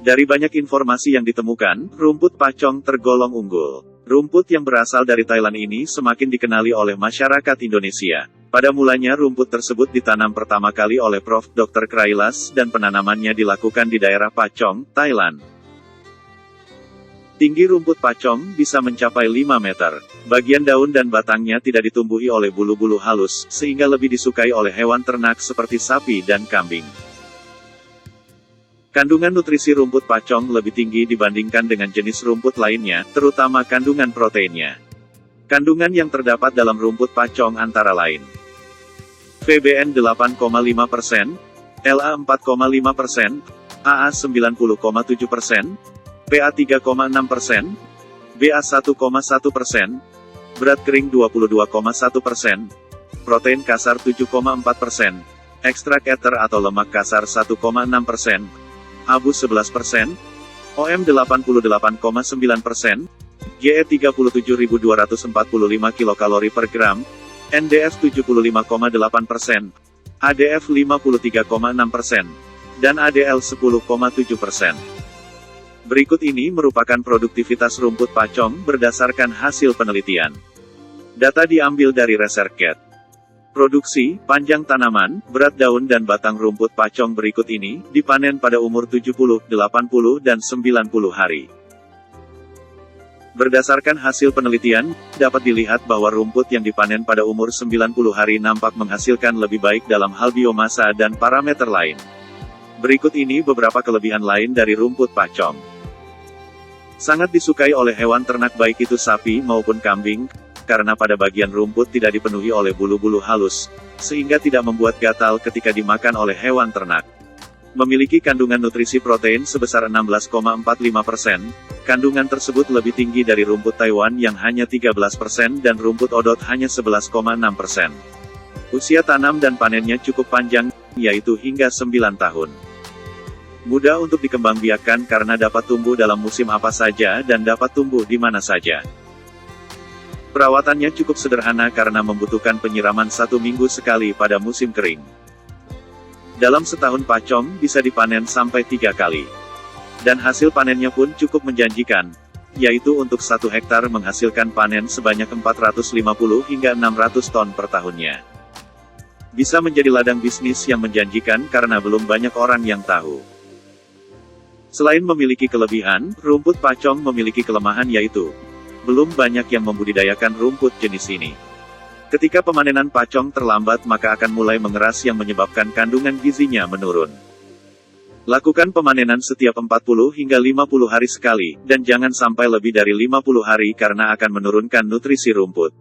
Dari banyak informasi yang ditemukan, rumput pacong tergolong unggul. Rumput yang berasal dari Thailand ini semakin dikenali oleh masyarakat Indonesia. Pada mulanya rumput tersebut ditanam pertama kali oleh Prof. Dr. Krailas dan penanamannya dilakukan di daerah Pachong, Thailand. Tinggi rumput pacong bisa mencapai 5 meter. Bagian daun dan batangnya tidak ditumbuhi oleh bulu-bulu halus, sehingga lebih disukai oleh hewan ternak seperti sapi dan kambing. Kandungan nutrisi rumput pacong lebih tinggi dibandingkan dengan jenis rumput lainnya, terutama kandungan proteinnya. Kandungan yang terdapat dalam rumput pacong antara lain VBN 8,5%, LA 4,5%, AA 90,7%, PA 3,6%, BA 1,1%, berat kering 22,1%, protein kasar 7,4%, ekstrak ether atau lemak kasar 1,6%, ABU 11%, OM 88,9%, GE 37.245 kilokalori per gram, NDF 75,8%, ADF 53,6%, dan ADL 10,7%. Berikut ini merupakan produktivitas rumput pacong berdasarkan hasil penelitian. Data diambil dari ResearchGate. Produksi, panjang tanaman, berat daun dan batang rumput pacong berikut ini, dipanen pada umur 70, 80, dan 90 hari. Berdasarkan hasil penelitian, dapat dilihat bahwa rumput yang dipanen pada umur 90 hari nampak menghasilkan lebih baik dalam hal biomasa dan parameter lain. Berikut ini beberapa kelebihan lain dari rumput pacong. Sangat disukai oleh hewan ternak baik itu sapi maupun kambing, karena pada bagian rumput tidak dipenuhi oleh bulu-bulu halus, sehingga tidak membuat gatal ketika dimakan oleh hewan ternak. Memiliki kandungan nutrisi protein sebesar 16,45%, kandungan tersebut lebih tinggi dari rumput Taiwan yang hanya 13% dan rumput odot hanya 11,6%. Usia tanam dan panennya cukup panjang, yaitu hingga 9 tahun. Mudah untuk dikembangbiakkan karena dapat tumbuh dalam musim apa saja dan dapat tumbuh di mana saja. Perawatannya cukup sederhana karena membutuhkan penyiraman 1 minggu sekali pada musim kering. Dalam setahun pacong bisa dipanen sampai 3 kali. Dan hasil panennya pun cukup menjanjikan, yaitu untuk 1 hektar menghasilkan panen sebanyak 450 hingga 600 ton per tahunnya. Bisa menjadi ladang bisnis yang menjanjikan karena belum banyak orang yang tahu. Selain memiliki kelebihan, rumput pacong memiliki kelemahan yaitu belum banyak yang membudidayakan rumput jenis ini. Ketika pemanenan pacong terlambat maka akan mulai mengeras yang menyebabkan kandungan gizinya menurun. Lakukan pemanenan setiap 40 hingga 50 hari sekali, dan jangan sampai lebih dari 50 hari karena akan menurunkan nutrisi rumput.